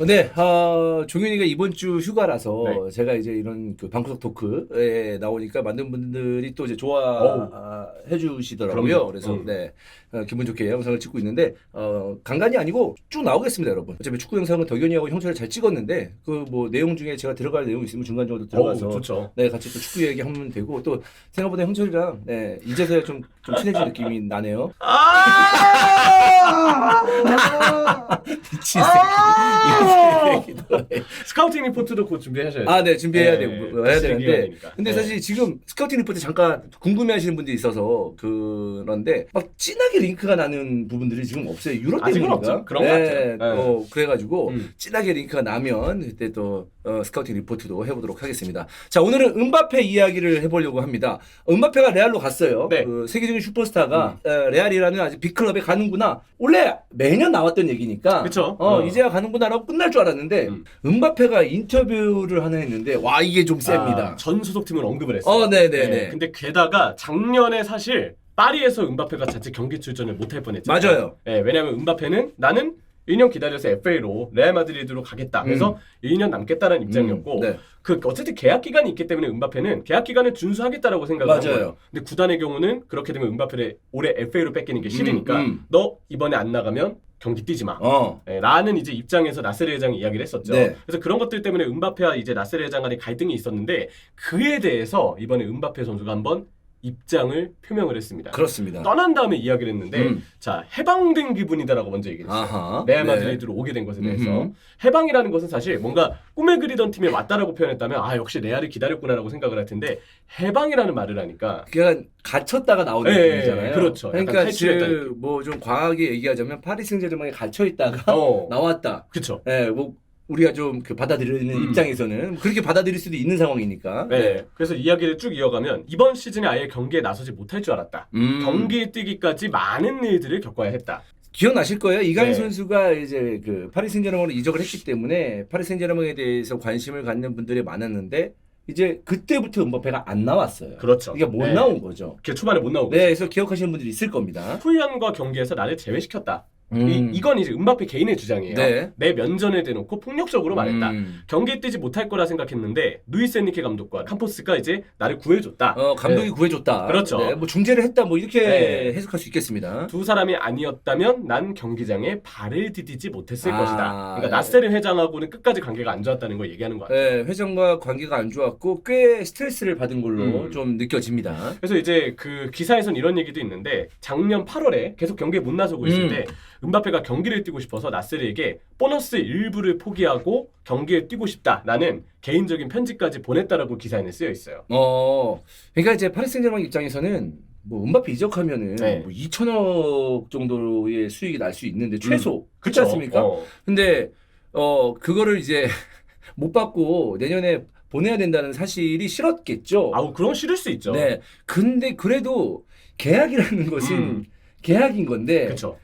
네, 종현이가 이번 주 휴가라서 네. 제가 이제 이런 그 방구석 토크에 나오니까 많은 분들이 또 이제 좋아해 주시더라고요. 그럼요. 그래서 네, 기분 좋게 영상을 찍고 있는데 간간이 아니고 쭉 나오겠습니다, 여러분. 어차피 축구 영상은 덕현이하고 형철을 잘 찍었는데 그 뭐 내용 중에 제가 들어갈 내용 있으면 중간 정도 들어가서 좋죠. 네, 같이 또 축구 얘기하면 되고 또 생각보다 형철이랑 네, 이제서야 좀 친해진 느낌이 나네요. 미친 새끼. 스카우팅 리포트도 곧 준비하셔야죠. 아, 네, 준비해야 네, 되고 해야 되는데. 기간이니까. 근데 네. 사실 지금 스카우팅 리포트 잠깐 궁금해하시는 분들이 있어서 그런데 막 진하게 링크가 나는 부분들이 지금 없어요. 유럽 아직은 때문인가? 없죠. 그런 것 같아요. 네. 그래가지고 진하게 링크가 나면 그때 또 스카우팅 리포트도 해보도록 하겠습니다. 자, 오늘은 음바페 이야기를 해보려고 합니다. 음바페가 레알로 갔어요. 네. 그 세계적인 슈퍼스타가 레알이라는 아주 빅클럽에 가는구나. 원래 매년 나왔던 얘기니까. 그쵸. 이제야 가는구나라고 끝날 줄 알았는데 음바페가 인터뷰를 하나 했는데 와 이게 좀 셉니다. 전 소속팀을 언급을 했어요. 네네네. 근데 게다가 작년에 사실 파리에서 음바페가 자체 경기 출전을 못할 뻔했잖아요. 맞아요. 네, 왜냐하면 음바페는 나는 1년 기다려서 FA로 레알 마드리드로 가겠다. 그래서 1년 남겠다는 입장이었고 네. 그 어쨌든 계약 기간이 있기 때문에 음바페는 계약 기간을 준수하겠다라고 생각을 한 맞아요. 거예요. 근데 구단의 경우는 그렇게 되면 음바페를 올해 FA로 뺏기는 게 싫으니까 너 이번에 안 나가면 경기 뛰지 마. 네, 라는 이제 입장에서 나세르 회장이 이야기를 했었죠. 네. 그래서 그런 것들 때문에 음바페와 이제 나세르 회장 간에 갈등이 있었는데 그에 대해서 이번에 음바페 선수가 한번 입장을 표명을 했습니다. 그렇습니다. 떠난 다음에 이야기를 했는데 자 해방된 기분이다라고 먼저 얘기를 했어요. 아하. 레알 네. 마드리드로 오게 된 것에 대해서 해방이라는 것은 사실 뭔가 꿈에 그리던 팀에 왔다라고 표현했다면 아 역시 레알이 기다렸구나라고 생각을 할 텐데 해방이라는 말을 하니까 그냥 갇혔다가 나오는 예, 느낌이잖아요. 그렇죠. 약간 그러니까 탈출했다는 느낌. 뭐좀 과하게 얘기하자면 파리 생제르맹에 갇혀 있다가 나왔다. 그렇죠. 예, 뭐 우리가 좀 그 받아들이는 입장에서는 그렇게 받아들일 수도 있는 상황이니까. 네. 그래서 이야기를 쭉 이어가면 이번 시즌에 아예 경기에 나서지 못할 줄 알았다. 경기에 뛰기까지 많은 일들을 겪어야 했다. 기억나실 거예요. 이강인 네. 선수가 이제 그 파리 생제르맹으로 이적을 했기 때문에 파리 생제르맹에 대해서 관심을 갖는 분들이 많았는데 이제 그때부터 음바페가 안 나왔어요. 그렇죠. 그러니까 못 네. 나온 거죠. 그 초반에 못 나오고. 네, 그래서 기억하시는 분들이 있을 겁니다. 후이안과 경기에서 나를 제외시켰다. 이건 이제 음바페 개인의 주장이에요. 네. 내 면전에 대놓고 폭력적으로 말했다. 경기에 뛰지 못할 거라 생각했는데 루이스 엔리케 감독과 캠포스가 이제 나를 구해줬다. 감독이 구해줬다. 그렇죠. 네, 뭐 중재를 했다. 뭐 이렇게 네. 해석할 수 있겠습니다. 두 사람이 아니었다면 난 경기장에 발을 디디지 못했을 것이다. 그러니까 네. 나세르 회장하고는 끝까지 관계가 안 좋았다는 걸 얘기하는 것 같아요. 네, 회장과 관계가 안 좋았고 꽤 스트레스를 받은 걸로 좀 느껴집니다. 그래서 이제 그 기사에선 이런 얘기도 있는데 작년 8월에 계속 경기에 못 나서고 있을 때 음바페가 경기를 뛰고 싶어서 나세르에게 보너스 일부를 포기하고 경기에 뛰고 싶다라는 개인적인 편지까지 보냈다라고 기사에는 쓰여 있어요. 그러니까 이제 파리 생제르맹 입장에서는 뭐 음바페 이적하면은 네. 뭐 2천억 정도의 수익이 날 수 있는데 최소 그렇지 그쵸? 않습니까? 근데 그거를 이제 못 받고 내년에 보내야 된다는 사실이 싫었겠죠. 아우 그럼 싫을 수 있죠. 네. 근데 그래도 계약이라는 것은 계약인 건데 그렇죠.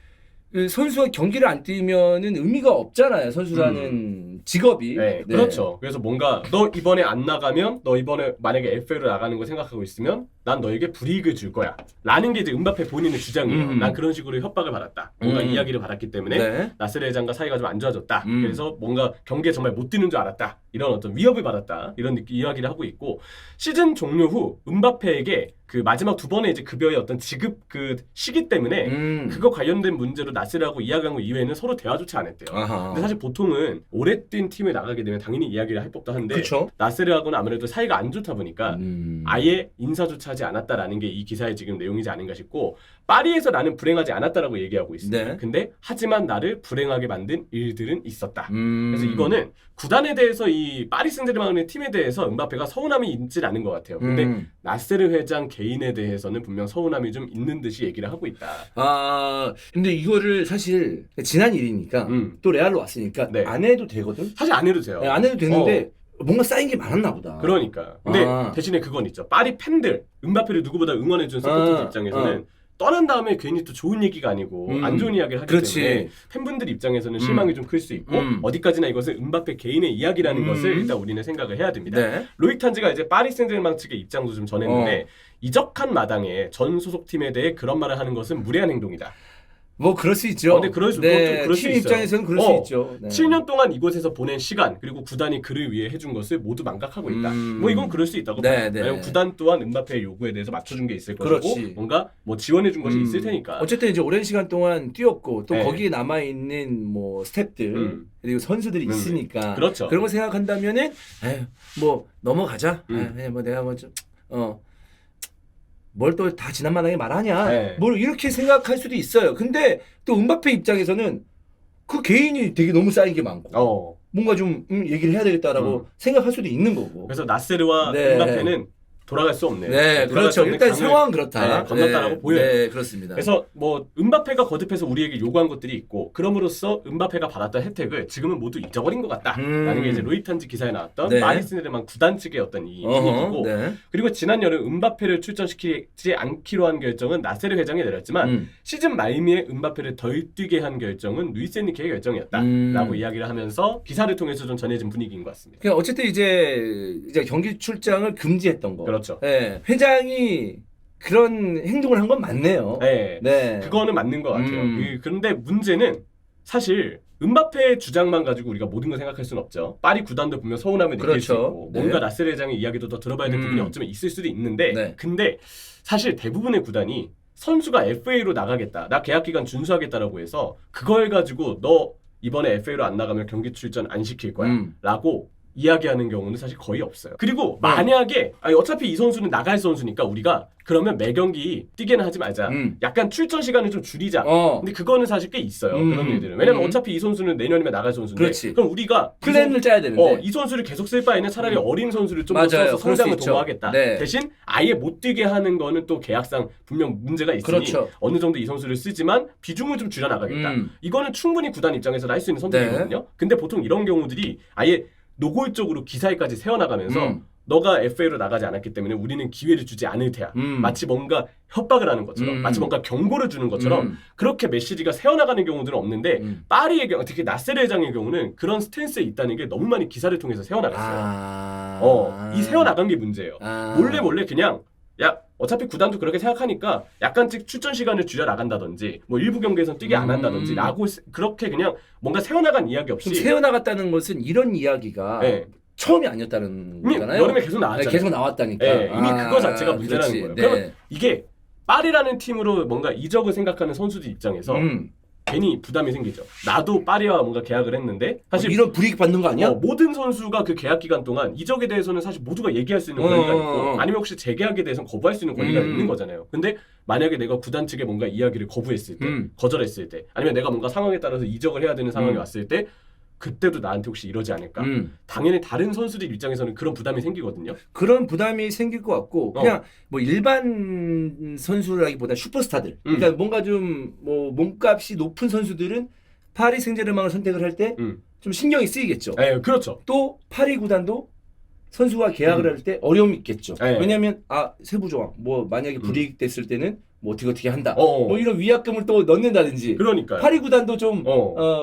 그 선수가 경기를 안 뛰면은 의미가 없잖아요. 선수라는 직업이. 네, 그렇죠. 그래서 뭔가 너 이번에 안 나가면 너 이번에 만약에 FA로 나가는 거 생각하고 있으면 난 너에게 불이익을 줄 거야. 라는 게 이제 음바페 본인의 주장이에요. 난 그런 식으로 협박을 받았다. 뭔가 이야기를 받았기 때문에 네. 나세르 회장과 사이가 좀 안 좋아졌다. 그래서 뭔가 경기에 정말 못 뛰는 줄 알았다. 이런 어떤 위협을 받았다. 이런 이야기를 하고 있고 시즌 종료 후 음바페에게 그 마지막 두 번의 이제 급여의 어떤 지급 그 시기 때문에 그거 관련된 문제로 나세르하고 이야기한 거 이외에는 서로 대화조차 안 했대요. 근데 사실 보통은 오래 뛴 팀에 나가게 되면 당연히 이야기를 할 법도 한데 그쵸? 나세르하고는 아무래도 사이가 안 좋다 보니까 아예 인사조차 하지 않았다라는 게 이 기사의 지금 내용이지 않은가 싶고 파리에서 나는 불행하지 않았다라고 얘기하고 있습니다. 네. 근데 하지만 나를 불행하게 만든 일들은 있었다. 그래서 이거는 구단에 대해서 이 파리 생제르맹의 팀에 대해서 음바페가 서운함이 있진 않은 것 같아요. 근데 나세르 회장 개인에 대해서는 분명 서운함이 좀 있는 듯이 얘기를 하고 있다. 근데 이거를 사실 지난 일이니까 또 레알로 왔으니까 네. 안 해도 되거든. 사실 안 해도 돼요. 네, 안 해도 되는데 뭔가 쌓인 게 많았나 보다. 그러니까. 근데 대신에 그건 있죠. 파리 팬들, 음바페를 누구보다 응원해준 서포터 입장에서는 떠난 다음에 괜히 또 좋은 얘기가 아니고 안 좋은 이야기를 하기 그렇지. 때문에 팬분들 입장에서는 실망이 좀 클 수 있고 어디까지나 이것은 음바페 개인의 이야기라는 것을 일단 우리는 생각을 해야 됩니다. 네. 로익 탄지가 이제 파리 생제르맹 측의 입장도 좀 전했는데 이적한 마당에 전 소속팀에 대해 그런 말을 하는 것은 무례한 행동이다. 뭐 그럴 수 있죠. 근데 그럴 수, 네, 그것도 그럴 수 팀 있어요. 입장에서는 그럴 수 있죠. 네. 7년 동안 이곳에서 보낸 시간 그리고 구단이 그를 위해 해준 것을 모두 망각하고 있다. 뭐 이건 그럴 수 있다고 네, 봐요. 네. 왜냐면 구단 또한 은바페의 요구에 대해서 맞춰준 게 있을 것이고 그렇지. 뭔가 뭐 지원해준 것이 있을 테니까. 어쨌든 이제 오랜 시간 동안 뛰었고 또 네. 거기에 남아 있는 뭐 스태프들 그리고 선수들이 있으니까 그렇죠. 그런 거 생각한다면은 에휴, 뭐 넘어가자. 뭐 내가 뭘 또 다 지난만하게 말하냐. 네. 뭘 이렇게 생각할 수도 있어요. 근데 또 은바페 입장에서는 그 개인이 되게 너무 쌓인 게 많고 뭔가 좀 얘기를 해야 되겠다라고 생각할 수도 있는 거고. 그래서 나세르와 네. 은바페는 돌아갈 수 없네요. 네, 그렇죠. 일단 상황은 그렇다. 건넜다라고 네, 보여요. 네, 그렇습니다. 그래서 뭐 은바페가 거듭해서 우리에게 요구한 것들이 있고 그럼으로써 은바페가 받았던 혜택을 지금은 모두 잊어버린 것 같다라는 게 이제 로이탄즈 기사에 나왔던 네. 파리 세르맹 구단 측의 어떤 이 분위기고 네. 그리고 지난 여름 은바페를 출전시키지 않기로 한 결정은 나세르 회장이 내렸지만 시즌 말미에 은바페를 덜 뛰게 한 결정은 루이스 엔리케의 결정이었다라고 이야기를 하면서 기사를 통해서 좀 전해진 분위기인 것 같습니다. 그냥 어쨌든 이제 경기 출장을 금지했던 거. 그렇죠. 네, 회장이 그런 행동을 한 건 맞네요. 네. 네. 그거는 맞는 것 같아요. 그런데 문제는 사실 은바페의 주장만 가지고 우리가 모든 걸 생각할 수는 없죠. 파리 구단도 분명 서운함을 느낄 수 있고 네. 뭔가 나세르 회장의 이야기도 더 들어봐야 될 부분이 어쩌면 있을 수도 있는데 네. 근데 사실 대부분의 구단이 선수가 FA로 나가겠다. 나 계약 기간 준수하겠다라고 해서 그걸 가지고 너 이번에 FA로 안 나가면 경기 출전 안 시킬 거야. 라고 이야기하는 경우는 사실 거의 없어요. 그리고 만약에 어차피 이 선수는 나갈 선수니까 우리가 그러면 매 경기 뛰게는 하지 말자. 약간 출전 시간을 좀 줄이자. 근데 그거는 사실 꽤 있어요. 그런 일들은. 왜냐면 어차피 이 선수는 내년이면 나갈 선수인데 그렇지. 그럼 우리가 플랜을 짜야 되는데 이 선수를 계속 쓸 바에는 차라리 어린 선수를 좀 더 써서 성장을 도모하겠다. 네. 대신 아예 못 뛰게 하는 거는 또 계약상 분명 문제가 있으니 그렇죠. 어느 정도 이 선수를 쓰지만 비중을 좀 줄여나가겠다. 이거는 충분히 구단 입장에서 할 수 있는 선택이거든요. 네. 근데 보통 이런 경우들이 아예 노골적으로 기사에까지 세워나가면서 너가 FA로 나가지 않았기 때문에 우리는 기회를 주지 않을 테야. 마치 뭔가 협박을 하는 것처럼 마치 뭔가 경고를 주는 것처럼 그렇게 메시지가 세워나가는 경우들은 없는데 파리의 경우 특히 나세르 회장의 경우는 그런 스탠스에 있다는 게 너무 많이 기사를 통해서 세워나갔어요. 이 세워나간 게 문제예요. 몰래 그냥 야 어차피 구단도 그렇게 생각하니까 약간씩 출전 시간을 줄여 나간다든지 뭐 일부 경기에선 뛰게 안 한다든지 라고 그렇게 그냥 뭔가 세워나간 이야기 없이 세워나갔다는 것은 이런 이야기가 처음이 아니었다는 거잖아요. 여름에 계속 나왔잖아요. 네, 계속 나왔다니까. 네, 이미 그거 자체가 문제라는 거예요. 네. 그러면 이게 파리라는 팀으로 뭔가 이적을 생각하는 선수들 입장에서 괜히 부담이 생기죠. 나도 파리와 뭔가 계약을 했는데 사실 이런 불이익 받는 거 아니야? 모든 선수가 그 계약 기간 동안 이적에 대해서는 사실 모두가 얘기할 수 있는 권리가 있고 아니면 혹시 재계약에 대해서는 거부할 수 있는 권리가 있는 거잖아요. 근데 만약에 내가 구단 측에 뭔가 이야기를 거부했을 때, 거절했을 때, 아니면 내가 뭔가 상황에 따라서 이적을 해야 되는 상황이 왔을 때 그때도 나한테 혹시 이러지 않을까? 당연히 다른 선수들 입장에서는 그런 부담이 생기거든요. 그런 부담이 생길 것 같고 그냥 뭐 일반 선수라기보다 슈퍼스타들 그러니까 뭔가 좀 뭐 몸값이 높은 선수들은 파리 생제르맹을 선택을 할 때 좀 신경이 쓰이겠죠. 네, 그렇죠. 또 파리 구단도 선수와 계약을 할 때 어려움이 있겠죠. 왜냐하면 세부 조항 뭐 만약에 불이익 됐을 때는 뭐 어떻게 한다. 뭐 이런 위약금을 또 넣는다든지. 그러니까요. 파리 구단도 좀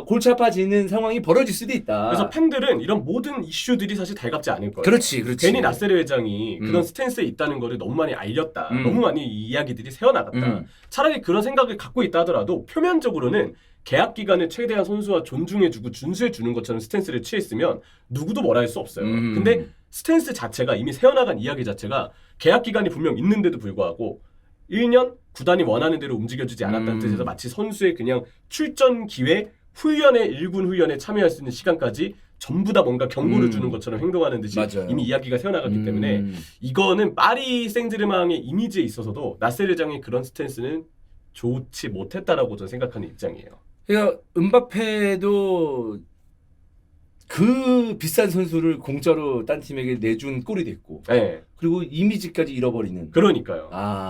골치 아파지는 상황이 벌어질 수도 있다. 그래서 팬들은 이런 모든 이슈들이 사실 달갑지 않을 거예요. 그렇지. 괜히 나세르 회장이 그런 스탠스에 있다는 거를 너무 많이 알렸다. 너무 많이 이 이야기들이 새어나갔다. 차라리 그런 생각을 갖고 있다 하더라도 표면적으로는 계약 기간을 최대한 선수와 존중해주고 준수해주는 것처럼 스탠스를 취했으면 누구도 뭐라 할 수 없어요. 근데 스탠스 자체가 이미 새어나간 이야기 자체가 계약 기간이 분명 있는데도 불구하고 1년 구단이 원하는 대로 움직여주지 않았다는 뜻에서 마치 선수의 그냥 출전 기회, 훈련에 1군 훈련에 참여할 수 있는 시간까지 전부 다 뭔가 경고를 주는 것처럼 행동하는 듯이 맞아요. 이미 이야기가 새어나갔기 때문에 이거는 파리 생제르맹의 이미지에 있어서도 나세르 회장의 그런 스탠스는 좋지 못했다라고 저는 생각하는 입장이에요. 그러니까 은바페도 그 비싼 선수를 공짜로 딴 팀에게 내준 꼴이 됐고 네. 그리고 이미지까지 잃어버리는. 그러니까요.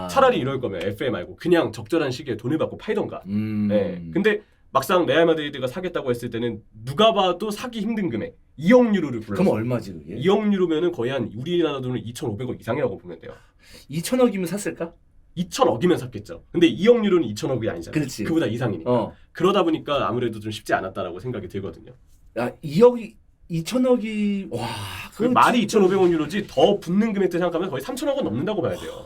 차라리 이럴 거면 FA 말고 그냥 적절한 시기에 돈을 받고 팔던가. 네. 근데 막상 레알 마드리드가 사겠다고 했을 때는 누가 봐도 사기 힘든 금액 2억 유로를 불렀어요. 그럼 얼마지 그게? 2억 유로면은 거의 한 우리나라 돈을 2,500억 이상이라고 보면 돼요. 2천억이면 샀을까? 2,000억이면 샀겠죠. 근데 2억 유로는 2,000억이 아니잖아요. 그렇지. 그보다 이상이니까. 그러다 보니까 아무래도 좀 쉽지 않았다라고 생각이 들거든요. 야, 2억이 2천억이 와. 그 말이 2,500억 유로지 더 붙는 금액들 생각하면 거의 3,000억은 넘는다고 봐야 돼요.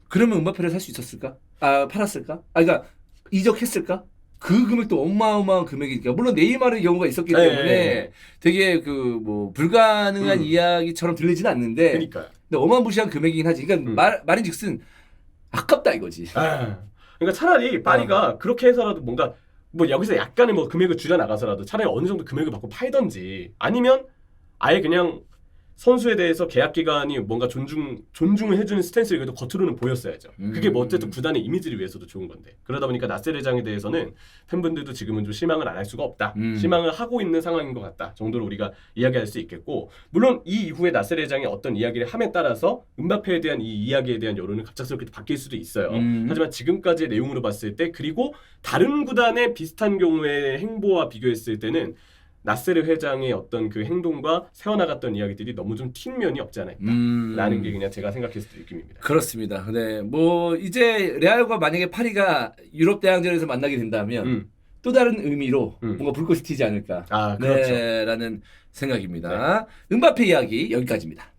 그러면 은바페를 살 수 있었을까? 팔았을까? 그러니까 이적했을까? 그 금액도 어마어마한 금액이니까 물론 네이마르의 경우가 있었기 때문에 네. 되게 그 뭐 불가능한 이야기처럼 들리진 않는데 그러니까요. 근데 어마무시한 금액이긴 하지. 그러니까 말인즉슨 아깝다 이거지. 그러니까 차라리 파리가 그렇게 해서라도 뭔가 뭐 여기서 약간의 뭐 금액을 줄여 나가서라도 차라리 어느 정도 금액을 받고 팔던지 아니면 아예 그냥 선수에 대해서 계약 기간이 뭔가 존중을 해주는 스탠스를 그래도 겉으로는 보였어야죠. 그게 뭐 어쨌든 구단의 이미지를 위해서도 좋은 건데 그러다 보니까 나세르장에 대해서는 팬분들도 지금은 좀 실망을 안 할 수가 없다. 실망을 하고 있는 상황인 것 같다 정도로 우리가 이야기할 수 있겠고 물론 이 이후에 나세르장이 어떤 이야기를 함에 따라서 음바페에 대한 이 이야기에 대한 여론은 갑작스럽게 바뀔 수도 있어요. 하지만 지금까지의 내용으로 봤을 때 그리고 다른 구단의 비슷한 경우의 행보와 비교했을 때는 나세르 회장의 어떤 그 행동과 새어나갔던 이야기들이 너무 좀 튄 면이 없지 않아 있다라는 게 그냥 제가 생각했을 때 느낌입니다. 그렇습니다. 네, 뭐 이제 레알과 만약에 파리가 유럽 대항전에서 만나게 된다면 또 다른 의미로 뭔가 불꽃이 튀지 않을까. 그렇죠. 네, 라는 생각입니다. 음바페 이야기 여기까지입니다.